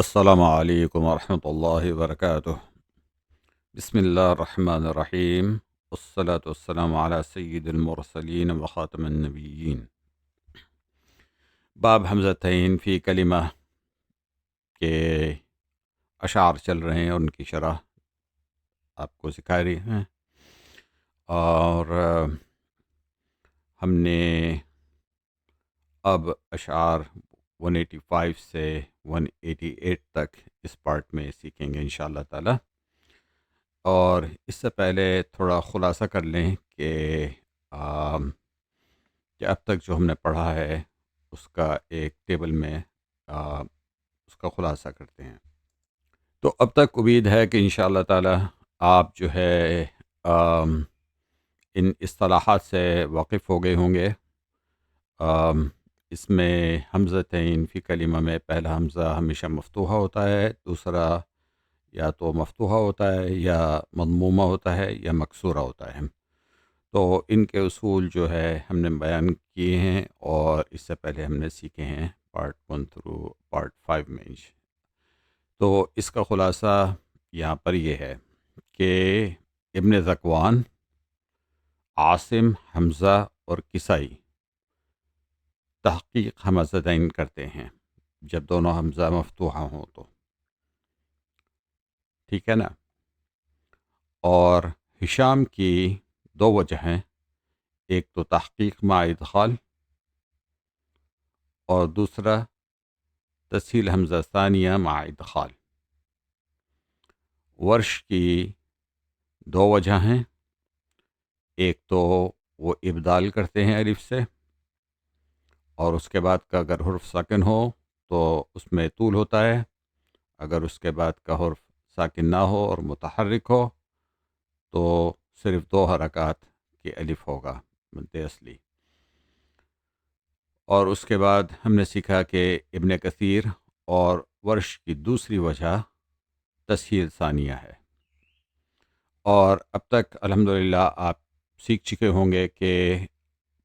السلام علیکم ورحمۃ اللہ وبرکاتہ۔ بسم اللہ الرحمن الرحیم، والصلاة والسلام علی سید المرسلین وخاتم النبیین۔ باب حمزتین فی کلمہ کے اشعار چل رہے ہیں، ان کی شرح آپ کو سکھا رہی ہیں، اور ہم نے اب اشعار 185 سے 188 تک اس پارٹ میں سیکھیں گے انشاءاللہ تعالی۔ اور اس سے پہلے تھوڑا خلاصہ کر لیں کہ اب تک جو ہم نے پڑھا ہے اس کا ایک ٹیبل میں اس کا خلاصہ کرتے ہیں۔ تو اب تک امید ہے کہ انشاءاللہ تعالی آپ جو ہے ان اصطلاحات سے واقف ہو گئے ہوں گے۔ اس میں حمزتین فی کلمہ میں پہلا حمزہ ہمیشہ مفتوحہ ہوتا ہے، دوسرا یا تو مفتوحہ ہوتا ہے یا مضمومہ ہوتا ہے یا مکسورہ ہوتا ہے۔ تو ان کے اصول جو ہے ہم نے بیان کیے ہیں، اور اس سے پہلے ہم نے سیکھے ہیں پارٹ 1 تھرو پارٹ 5 میں۔ تو اس کا خلاصہ یہاں پر یہ ہے کہ ابن ذکوان، عاصم، حمزہ اور کسائی تحقیق حمزتین کرتے ہیں جب دونوں حمزہ مفتوحہ ہوں تو، ٹھیک ہے نا۔ اور ہشام کی دو وجہ ہیں، ایک تو تحقیق مع ادخال اور دوسرا تسہیل حمزہ ثانیہ مع ادخال۔ ورش کی دو وجہ ہیں، ایک تو وہ ابدال کرتے ہیں الف سے، اور اس کے بعد کا اگر حرف ساکن ہو تو اس میں طول ہوتا ہے، اگر اس کے بعد کا حرف ساکن نہ ہو اور متحرک ہو تو صرف دو حرکات کے الف ہوگا مد اصلی۔ اور اس کے بعد ہم نے سیکھا کہ ابن کثیر اور ورش کی دوسری وجہ تسہیل ثانیہ ہے۔ اور اب تک الحمدللہ آپ سیکھ چکے ہوں گے کہ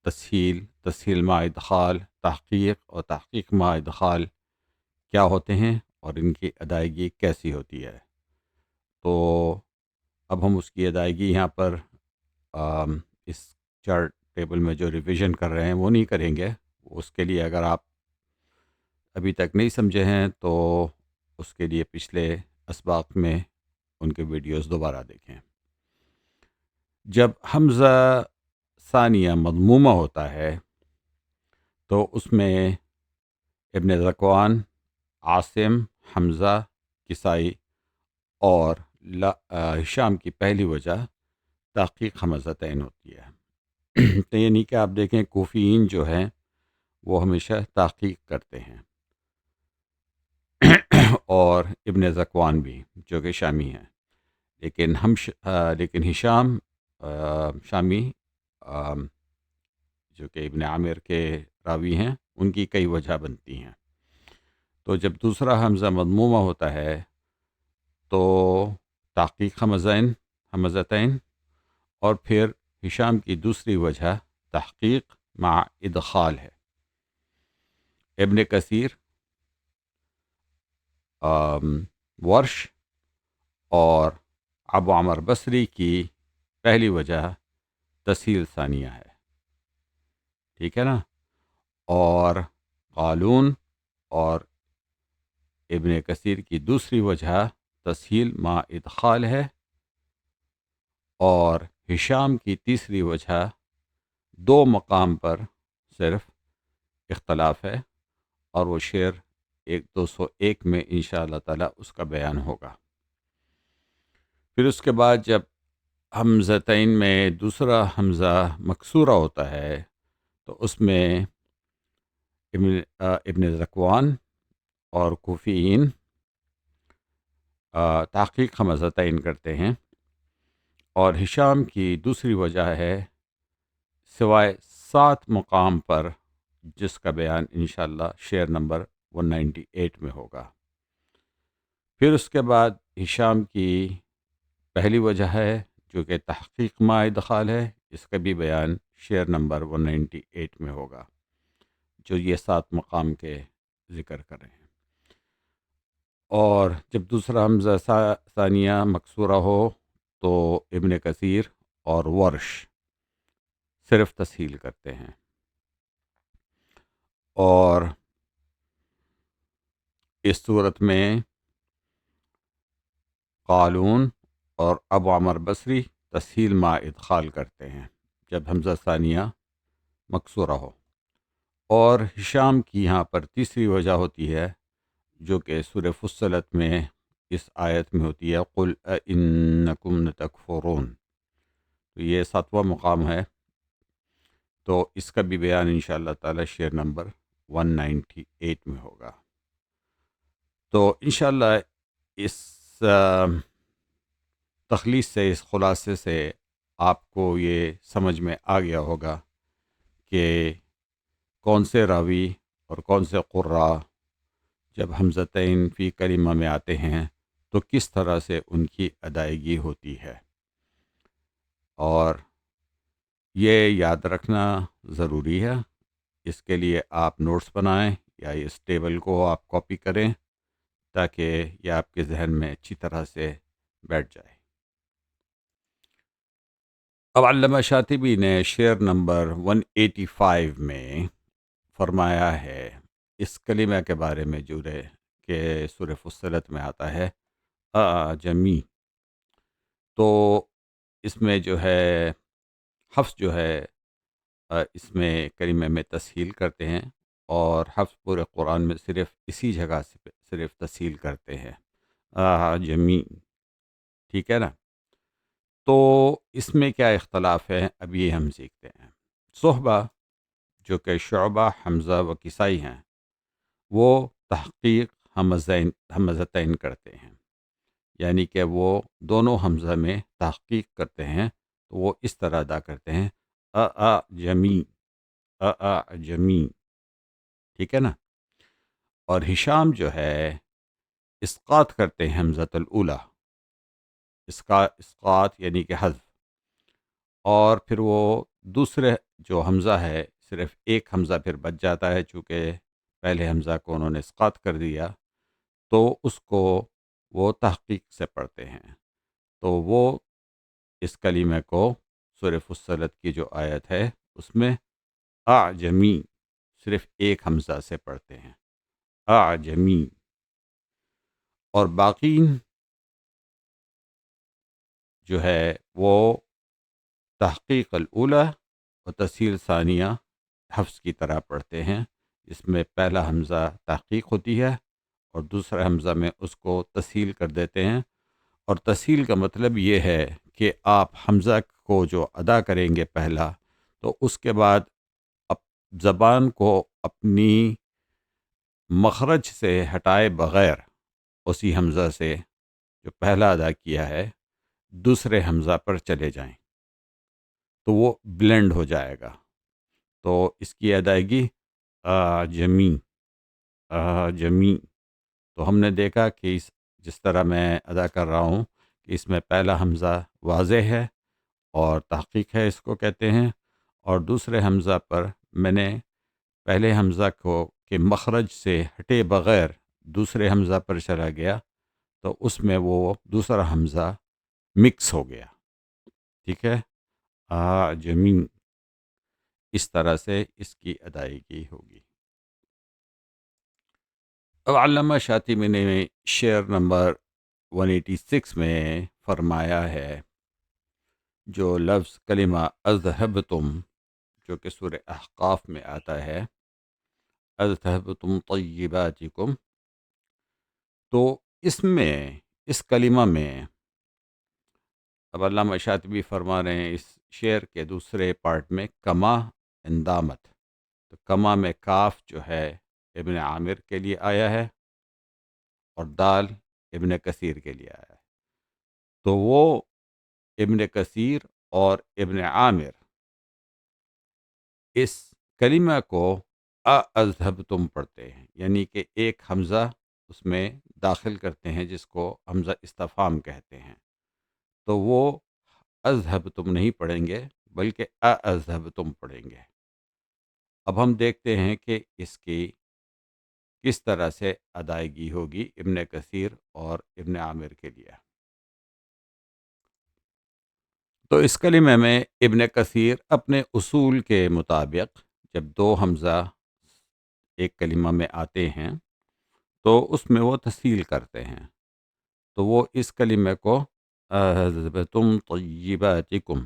تسہیل مع ادخال، تحقیق اور تحقیق مع ادخال کیا ہوتے ہیں اور ان کی ادائیگی کیسی ہوتی ہے۔ تو اب ہم اس کی ادائیگی یہاں پر اس چارٹ ٹیبل میں جو ریویژن کر رہے ہیں وہ نہیں کریں گے۔ اس کے لیے اگر آپ ابھی تک نہیں سمجھے ہیں تو اس کے لیے پچھلے اسباق میں ان کے ویڈیوز دوبارہ دیکھیں۔ جب حمزہ ثانیہ مضمومہ ہوتا ہے تو اس میں ابن ذکوان، عاصم، حمزہ، کسائی اور ہشام کی پہلی وجہ تحقیق حمزتین ہوتی ہے۔ تو یعنی کہ آپ دیکھیں کوفیین جو ہیں وہ ہمیشہ تحقیق کرتے ہیں، اور ابن ذکوان بھی جو کہ شامی ہیں، لیکن ہشام شامی جو کہ ابن عامر کے راوی ہیں، ان کی کئی وجہ بنتی ہیں۔ تو جب دوسرا حمزہ مضمومہ ہوتا ہے تو تحقیق حمزتین، اور پھر ہشام کی دوسری وجہ تحقیق مع ادخال ہے۔ ابن کثیر، ورش اور ابو عمر بصری کی پہلی وجہ تسہیل ثانیہ ہے، ٹھیک ہے نا۔ اور قالون اور ابن کثیر کی دوسری وجہ تسہیل مع ادخال ہے، اور ہشام کی تیسری وجہ دو مقام پر صرف اختلاف ہے، اور وہ شعر 201 میں انشاءاللہ تعالی اس کا بیان ہوگا۔ پھر اس کے بعد جب حمزتین میں دوسرا حمزہ مکسورہ ہوتا ہے تو اس میں ابن ذکوان اور کوفیین تحقیق حمزتین کرتے ہیں، اور ہشام کی دوسری وجہ ہے سوائے 7 مقام پر، جس کا بیان انشاءاللہ شعر نمبر 198 میں ہوگا۔ پھر اس کے بعد ہشام کی پہلی وجہ ہے جو کہ تحقیق مع ادخال ہے، اس کا بھی بیان شعر نمبر 198 میں ہوگا، جو یہ 7 مقام کے ذکر کر رہے ہیں۔ اور جب دوسرا حمزہ ثانیہ مکسورہ ہو تو ابن کثیر اور ورش صرف تسہیل کرتے ہیں. اور اس صورت میں قالون اور ابو عمر بصری تسہیل ما ادخال کرتے ہیں جب حمزہ ثانیہ مکسورہ ہو. اور ہشام کی یہاں پر تیسری وجہ ہوتی ہے جو کہ سورہ فصلت میں اس آیت میں ہوتی ہے، قل اِنَّکُمْ لَتَکْفُرُونَ. تو یہ 7واں مقام ہے، تو اس کا بھی بیان انشاءاللہ تعالی شعر نمبر 198 میں ہوگا. تو انشاءاللہ اس تخلیص سے، اس خلاصے سے آپ کو یہ سمجھ میں آ گیا ہوگا کہ کون سے راوی اور کون سے قراء جب حمزتین فی کلمہ میں آتے ہیں تو کس طرح سے ان کی ادائیگی ہوتی ہے. اور یہ یاد رکھنا ضروری ہے. اس کے لیے آپ نوٹس بنائیں یا اس ٹیبل کو آپ کاپی کریں تاکہ یہ آپ کے ذہن میں اچھی طرح سے بیٹھ جائے. اب علامہ شاطبی نے شعر نمبر 185 میں فرمایا ہے اس کلمہ کے بارے میں جو ہے کہ سورہ فصلت میں آتا ہے اعجمی. تو اس میں جو ہے حفظ جو ہے اس میں کلمہ میں تسہیل کرتے ہیں، اور حفظ پورے قرآن میں صرف اسی جگہ سے صرف تسہیل کرتے ہیں اعجمی. ٹھیک ہے نا. تو اس میں کیا اختلاف ہے اب یہ ہم سیکھتے ہیں. صحبہ جو کہ شعبہ، حمزہ و کسائی ہیں، وہ تحقیق حمزتین کرتے ہیں، یعنی کہ وہ دونوں حمزہ میں تحقیق کرتے ہیں. تو وہ اس طرح ادا کرتے ہیں اعجمی اعجمی. ٹھیک ہے نا. اور ہشام جو ہے اسقاط کرتے ہیں حمزۃ الاولیٰ، اسقاط یعنی کہ حذف. اور پھر وہ دوسرے جو حمزہ ہے صرف ایک حمزہ پھر بچ جاتا ہے، چونکہ پہلے حمزہ کو انہوں نے اسقاط کر دیا، تو اس کو وہ تحقیق سے پڑھتے ہیں. تو وہ اس کلمے کو سورہ فصلت کی جو آیت ہے اس میں اعجمی صرف ایک حمزہ سے پڑھتے ہیں اعجمی. اور باقی جو ہے وہ تحقیق الاولیٰ و تسہیل ثانیہ حفظ کی طرح پڑھتے ہیں. اس میں پہلا حمزہ تحقیق ہوتی ہے اور دوسرا حمزہ میں اس کو تسہیل کر دیتے ہیں. اور تسہیل کا مطلب یہ ہے کہ آپ حمزہ کو جو ادا کریں گے پہلا، تو اس کے بعد زبان کو اپنی مخرج سے ہٹائے بغیر اسی حمزہ سے جو پہلا ادا کیا ہے دوسرے حمزہ پر چلے جائیں تو وہ بلینڈ ہو جائے گا. تو اس کی ادائیگی جمی جمی. تو ہم نے دیکھا کہ جس طرح میں ادا کر رہا ہوں کہ اس میں پہلا حمزہ واضح ہے اور تحقیق ہے اس کو کہتے ہیں، اور دوسرے حمزہ پر میں نے پہلے حمزہ کو کہ مخرج سے ہٹے بغیر دوسرے حمزہ پر چلا گیا تو اس میں وہ دوسرا حمزہ مکس ہو گیا. ٹھیک ہے. جمی. اس طرح سے اس کی ادائیگی ہوگی. اب علامہ شاطبی نے شعر نمبر 186 میں فرمایا ہے جو لفظ کلمہ اذہبتم جو کہ سورہ احقاف میں آتا ہے اذہبتم طیباتکم. تو اس میں اس کلمہ میں اب علامہ شاطبی فرما رہے ہیں اس شعر کے دوسرے پارٹ میں کما اندامت. تو کما میں کاف جو ہے ابن عامر کے لیے آیا ہے اور دال ابن کثیر کے لیے آیا ہے. تو وہ ابن کثیر اور ابن عامر اس کلمہ کو اذہبتم پڑھتے ہیں، یعنی کہ ایک حمزہ اس میں داخل کرتے ہیں جس کو حمزہ استفہام کہتے ہیں. تو وہ اذہبتم نہیں پڑھیں گے بلکہ اذہبتم پڑھیں گے. اب ہم دیکھتے ہیں کہ اس کی کس طرح سے ادائیگی ہوگی ابن کثیر اور ابن عامر کے لیے۔ تو اس کلمے میں ابن کثیر اپنے اصول کے مطابق جب دو حمزہ ایک کلمہ میں آتے ہیں تو اس میں وہ تفصیل کرتے ہیں، تو وہ اس کلمے کو اذهبتم طیباتکم،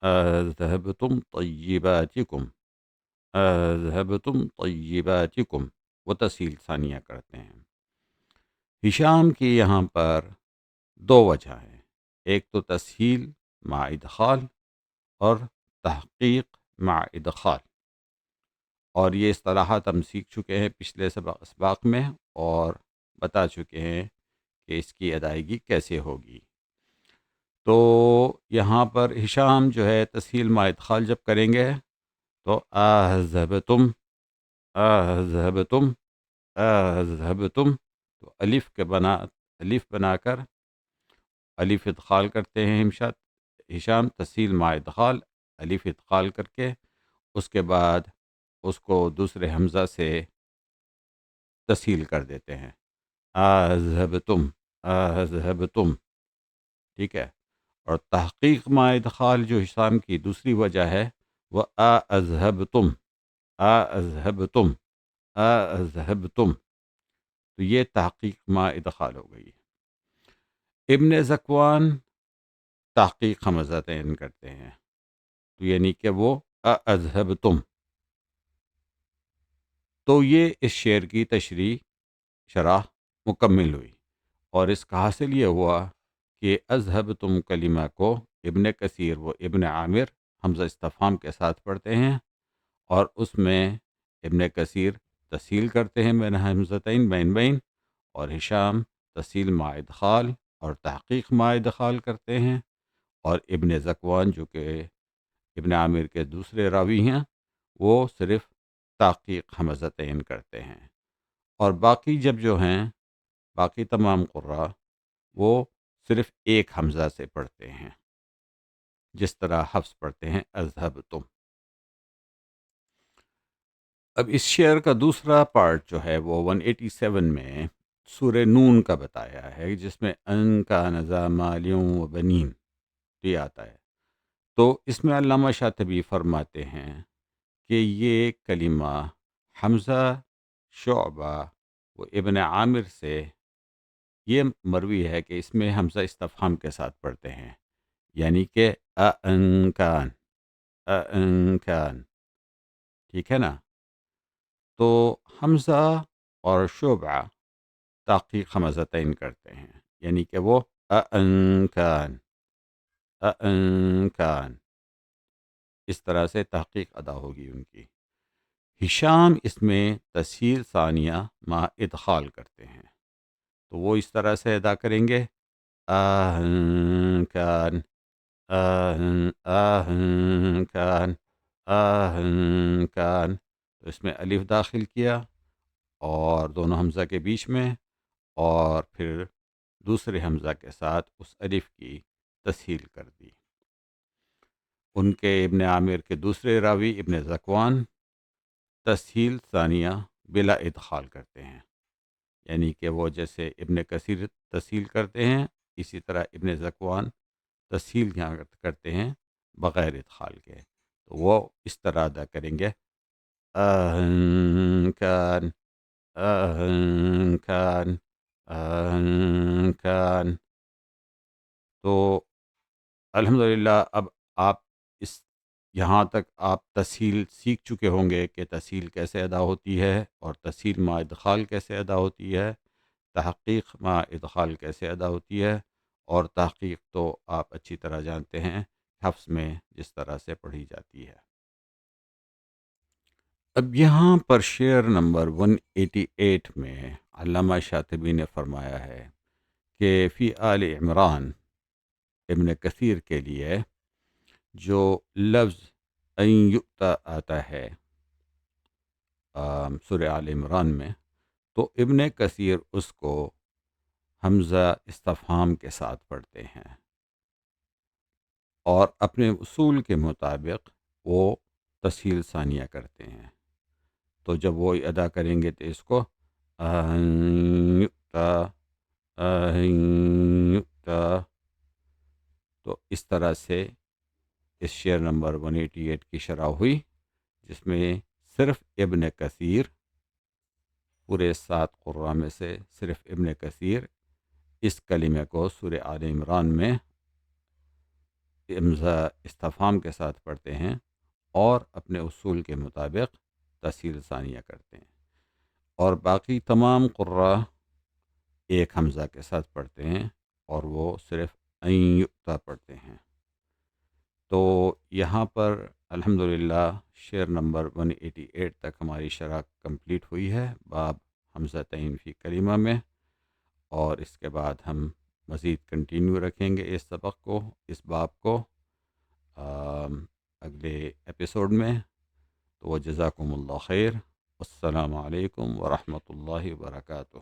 اذهبتم طیباتکم، اذهبتم طیباتکم، وہ تفصیل ثانیہ کرتے ہیں۔ ہشام کی یہاں پر دو وجہ ہیں، ایک تو تسہیل مع ادخال اور تحقیق مع ادخال، اور یہ اصطلاحات ہم سیکھ چکے ہیں پچھلے اسباق میں اور بتا چکے ہیں کہ اس کی ادائیگی کیسے ہوگی۔ تو یہاں پر ہشام جو ہے تسہیل مع ادخال جب کریں گے تو اذهبتم، اذهبتم، اذهبتم، تو الف بنا کر الف ادخال کرتے ہیں ہشام تسہیل مع ادخال، الف ادخال کر کے اس کے بعد اس کو دوسرے حمزہ سے تسہیل کر دیتے ہیں، اذهبتم، اذهبتم، ٹھیک ہے۔ اور تحقیق مع ادخال جو ہشام کی دوسری وجہ ہے وہ اذهبتم، اذهبتم، اذهبتم، تو یہ تحقیق مع ادخال ہو گئی۔ ابن ذکوان تحقیق حمزتین کرتے ہیں، تو یعنی کہ وہ اذهبتم، تو یہ اس شعر کی شرح مکمل ہوئی، اور اس کا حاصل یہ ہوا کہ اذهبتم کلمہ کو ابن کثیر و ابن عامر حمزہ استفہام کے ساتھ پڑھتے ہیں، اور اس میں ابن کثیر تسہیل کرتے ہیں بین حمزتین بین بین، اور ہشام تسہیل مع ادخال اور تحقیق مع ادخال کرتے ہیں، اور ابن ذکوان جو کہ ابن عامر کے دوسرے راوی ہیں وہ صرف تحقیق حمزتین کرتے ہیں، اور باقی جو ہیں باقی تمام قراء وہ صرف ایک حمزہ سے پڑھتے ہیں، جس طرح حفص پڑھتے ہیں اذهبتم۔ اب اس شعر کا دوسرا پارٹ جو ہے وہ 187 میں سورہ نون کا بتایا ہے، جس میں ان کا نذا مالیوں و بنین یہ آتا ہے، تو اس میں علامہ شاطبی فرماتے ہیں کہ یہ کلمہ حمزہ، شعبہ و ابن عامر سے یہ مروی ہے کہ اس میں حمزہ استفہام کے ساتھ پڑھتے ہیں، یعنی کہ اَأَنْ کان، ٹھیک ہے نا۔ تو حمزہ اور شعبہ تحقیق حمزتین کرتے ہیں، یعنی کہ وہ اَأَنْ کان، اس طرح سے تحقیق ادا ہوگی ان کی۔ ہشام اس میں تسہیل ثانیہ مع ادخال کرتے ہیں، تو وہ اس طرح سے ادا کریں گے، آہن کان، آہن کان، آہن کان، تو اس میں الف داخل کیا اور دونوں حمزہ کے بیچ میں، اور پھر دوسرے حمزہ کے ساتھ اس الف کی تسہیل کر دی۔ ان کے ابن عامر کے دوسرے راوی ابن ذکوان تسہیل ثانیہ بلا ادخال کرتے ہیں، یعنی کہ وہ جیسے ابن کثیر تسہیل کرتے ہیں اسی طرح ابن ذکوان تسہیل یہاں کرتے ہیں بغیر ادخال کے، تو وہ اس طرح ادا کریں گے، آہن کان، آہن کان، آہن کان۔ تو الحمدللہ اب آپ اس یہاں تک آپ تسہیل سیکھ چکے ہوں گے کہ تسہیل کیسے ادا ہوتی ہے، اور تسہیل مع ادخال کیسے ادا ہوتی ہے، تحقیق مع ادخال کیسے ادا ہوتی ہے، اور تحقیق تو آپ اچھی طرح جانتے ہیں حفظ میں جس طرح سے پڑھی جاتی ہے۔ اب یہاں پر شعر نمبر 188 میں علامہ شاطبی نے فرمایا ہے کہ فی آل عمران ابن کثیر کے لیے جو لفظ ان یؤتا آتا ہے سورہ آل عمران میں، تو ابن کثیر اس کو حمزہ استفہام کے ساتھ پڑھتے ہیں، اور اپنے اصول کے مطابق وہ تسہیل ثانیہ کرتے ہیں، تو جب وہ ادا کریں گے تو اس کو أن يؤتى أن يؤتى. تو اس طرح سے اس شعر نمبر 188 کی شرح ہوئی، جس میں صرف ابن کثیر، پورے 7 قراء میں سے صرف ابن کثیر اس کلمے کو سورہ آل عمران میں امزا استفہام کے ساتھ پڑھتے ہیں اور اپنے اصول کے مطابق تفسیر ثانیہ کرتے ہیں، اور باقی تمام قراء ایک حمزہ کے ساتھ پڑھتے ہیں اور وہ صرف این یؤتی پڑھتے ہیں۔ تو یہاں پر الحمدللہ شعر نمبر 188 تک ہماری شرح کمپلیٹ ہوئی ہے باب حمزتین فی کلمہ میں، اور اس کے بعد ہم مزید کنٹینیو رکھیں گے اس سبق کو، اس باب کو اگلے ایپیسوڈ میں۔ تو جزاکم اللہ خیر، السلام علیکم ورحمۃ اللہ وبرکاتہ۔